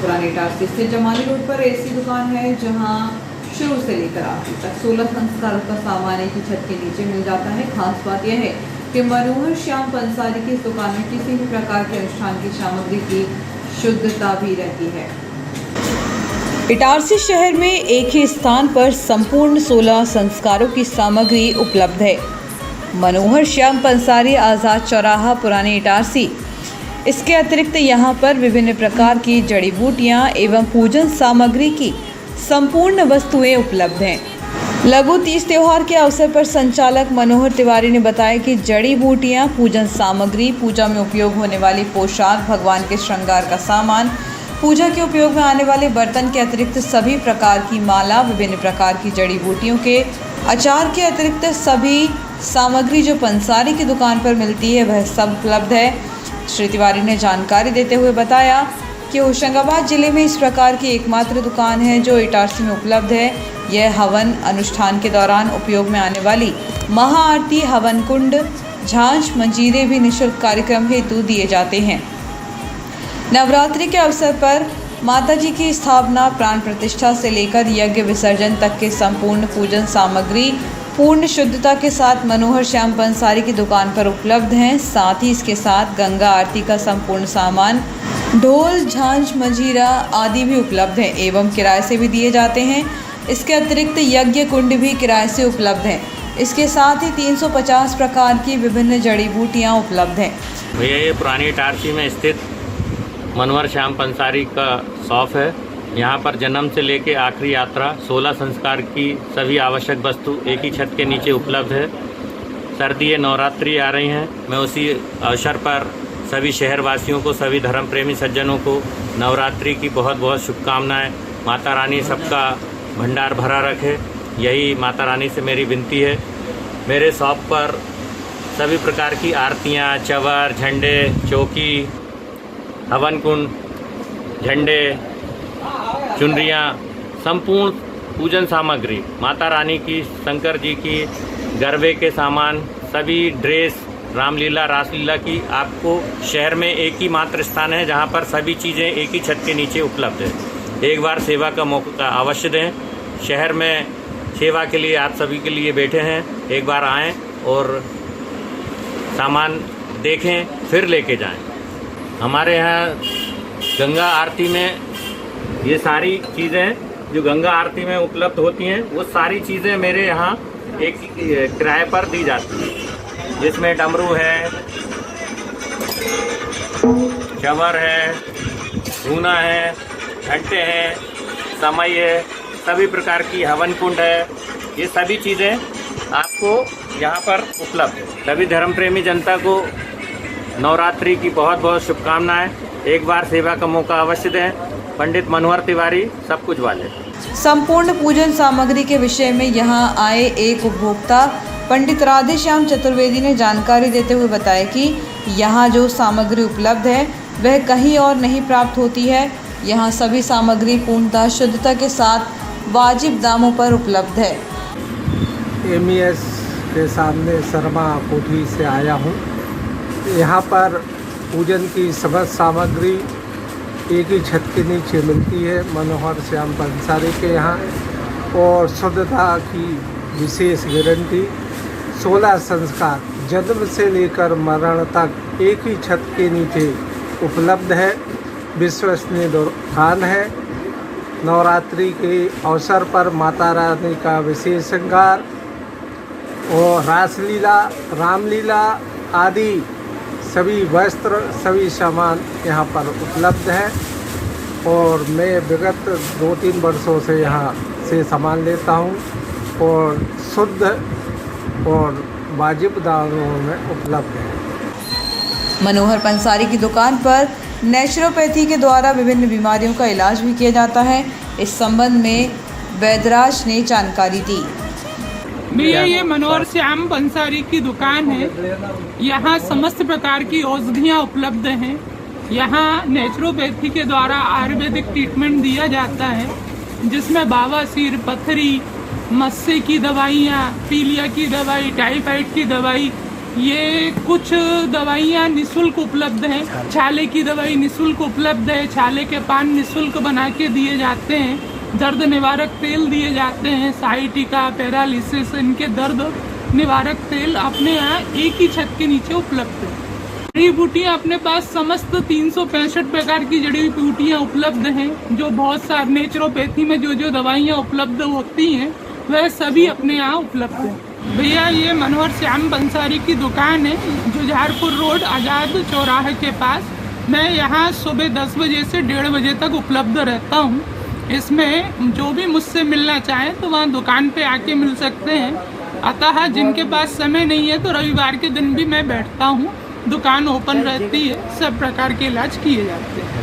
पुराने इटारसी स्थित जमाली रोड पर ऐसी दुकान है जहां शुरू से लेकर आखिर तक 16 संस्कारों का सामान एक ही छत के नीचे मिल जाता है। खास बात यह है कि मनोहर श्याम पंसारी की इस दुकान में किसी भी प्रकार के अनुष्ठान की सामग्री की शुद्धता भी रहती है। इटारसी शहर में एक ही स्थान पर संपूर्ण 16 संस्कारों की सामग्री उपलब्ध है। मनोहर श्याम पंसारी आज़ाद चौराहा पुराने इटारसी। इसके अतिरिक्त यहाँ पर विभिन्न प्रकार की जड़ी बूटियाँ एवं पूजन सामग्री की संपूर्ण वस्तुएं उपलब्ध हैं। लघु तीज त्योहार के अवसर पर संचालक मनोहर तिवारी ने बताया कि जड़ी बूटियाँ, पूजन सामग्री, पूजा में उपयोग होने वाली पोशाक, भगवान के श्रृंगार का सामान, पूजा के उपयोग में आने वाले बर्तन के अतिरिक्त सभी प्रकार की माला, विभिन्न प्रकार की जड़ी बूटियों के अचार के अतिरिक्त सभी सामग्री जो पंसारी की दुकान पर मिलती है वह सब उपलब्ध है। श्री तिवारी ने जानकारी देते हुए बताया कि होशंगाबाद जिले में इस प्रकार की एकमात्र दुकान है जो इटारसी में उपलब्ध है। यह हवन अनुष्ठान के दौरान उपयोग में आने वाली महाआरती, हवन कुंड, झांझ, मंजीरे भी निःशुल्क कार्यक्रम हेतु दिए जाते हैं। नवरात्रि के अवसर पर माताजी की स्थापना, प्राण प्रतिष्ठा से लेकर यज्ञ विसर्जन तक के संपूर्ण पूजन सामग्री पूर्ण शुद्धता के साथ मनोहर श्याम पंसारी की दुकान पर उपलब्ध हैं। साथ ही इसके साथ गंगा आरती का संपूर्ण सामान, ढोल, झांझ, मंजीरा आदि भी उपलब्ध हैं एवं किराए से भी दिए जाते हैं। इसके अतिरिक्त यज्ञ कुंड भी किराए से उपलब्ध है। इसके साथ ही 350 प्रकार की विभिन्न जड़ी बूटियाँ उपलब्ध हैं। भैया ये पुरानी इटारसी में स्थित मनोहर श्याम पंसारी का शॉप है। यहाँ पर जन्म से लेके आखिरी यात्रा 16 संस्कार की सभी आवश्यक वस्तु एक ही छत के नीचे उपलब्ध है। सर्दी नवरात्रि आ रही हैं, मैं उसी अवसर पर सभी शहरवासियों को, सभी धर्म प्रेमी सज्जनों को नवरात्रि की बहुत बहुत शुभकामनाएं। माता रानी सबका भंडार भरा रखे, यही माता रानी से मेरी विनती है। मेरे शॉप पर सभी प्रकार की आरतियाँ, चवर, झंडे, चौकी, हवन कुंड, झंडे, चुनरियाँ, संपूर्ण पूजन सामग्री, माता रानी की, शंकर जी की, गरबे के सामान, सभी ड्रेस, रामलीला, रासलीला की आपको शहर में एक ही मात्र स्थान है जहां पर सभी चीज़ें एक ही छत के नीचे उपलब्ध है। एक बार सेवा का मौका अवश्य दें। शहर में सेवा के लिए आप सभी के लिए बैठे हैं। एक बार आएँ और सामान देखें, फिर लेके जाएं। हमारे यहाँ गंगा आरती में ये सारी चीज़ें जो गंगा आरती में उपलब्ध होती हैं वो सारी चीज़ें मेरे यहाँ एक किराए पर दी जाती हैं, जिसमें डमरू है, चवर है, धूना है, घंटे हैं, समय है, सभी प्रकार की हवन कुंड है। ये सभी चीज़ें आपको यहाँ पर उपलब्ध है। सभी धर्म प्रेमी जनता को नवरात्रि की बहुत बहुत शुभकामनाएं। एक बार सेवा का मौका अवश्य दें। पंडित मनोहर तिवारी, सब कुछ वाले। संपूर्ण पूजन सामग्री के विषय में यहाँ आए एक उपभोक्ता पंडित राधेश्याम चतुर्वेदी ने जानकारी देते हुए बताया कि यहाँ जो सामग्री उपलब्ध है वह कहीं और नहीं प्राप्त होती है। यहाँ सभी सामग्री पूर्णतः शुद्धता के साथ वाजिब दामों पर उपलब्ध है। MES के सामने शर्मा कोठी से आया हूँ। यहाँ पर पूजन की समस्त सामग्री एक ही छत के नीचे मिलती है मनोहर श्याम पंसारी के यहाँ, और शुद्धता की विशेष गारंटी। 16 संस्कार जन्म से लेकर मरण तक एक ही छत के नीचे उपलब्ध है। विश्वसनीय दुकान है। नवरात्रि के अवसर पर माता रानी का विशेष श्रृंगार और रासलीला, रामलीला आदि सभी वस्त्र, सभी सामान यहाँ पर उपलब्ध है। और मैं विगत 2-3 वर्षों से यहाँ से सामान लेता हूँ और शुद्ध और वाजिब दामों में उपलब्ध है। मनोहर पंसारी की दुकान पर नेचुरोपैथी के द्वारा विभिन्न बीमारियों का इलाज भी किया जाता है। इस संबंध में वैद्यराज ने जानकारी दी। भैया ये मनोहर श्याम पंसारी की दुकान है। यहाँ समस्त प्रकार की औषधियाँ उपलब्ध हैं। यहाँ नेचुरोपैथी के द्वारा आयुर्वेदिक ट्रीटमेंट दिया जाता है, जिसमें बवासीर, पथरी, मस्से की दवाइयाँ, पीलिया की दवाई, टाइफाइड की दवाई, ये कुछ दवाइयाँ निशुल्क उपलब्ध हैं। छाले की दवाई निशुल्क उपलब्ध है, छाले के पान निशुल्क बना के दिए जाते हैं, दर्द निवारक तेल दिए जाते हैं, साइटिका, पैरालिसिस, इनके दर्द निवारक तेल अपने यहाँ एक ही छत के नीचे उपलब्ध है। जड़ी बूटियाँ अपने पास समस्त 365 प्रकार की जड़ी बूटियाँ उपलब्ध हैं। जो बहुत सारे नेचुरोपैथी में जो दवाइयाँ उपलब्ध होती हैं वह सभी अपने यहाँ उपलब्ध हैं। भैया ये मनोहर श्याम पंसारी की दुकान है, जुझारपुर रोड आज़ाद चौराहे के पास। मैं यहाँ सुबह 10 बजे से 1:30 बजे तक उपलब्ध रहता हूँ। इसमें जो भी मुझसे मिलना चाहें तो वहाँ दुकान पे आके मिल सकते हैं। अतः जिनके पास समय नहीं है तो रविवार के दिन भी मैं बैठता हूँ, दुकान ओपन रहती है, सब प्रकार के इलाज किए जाते हैं।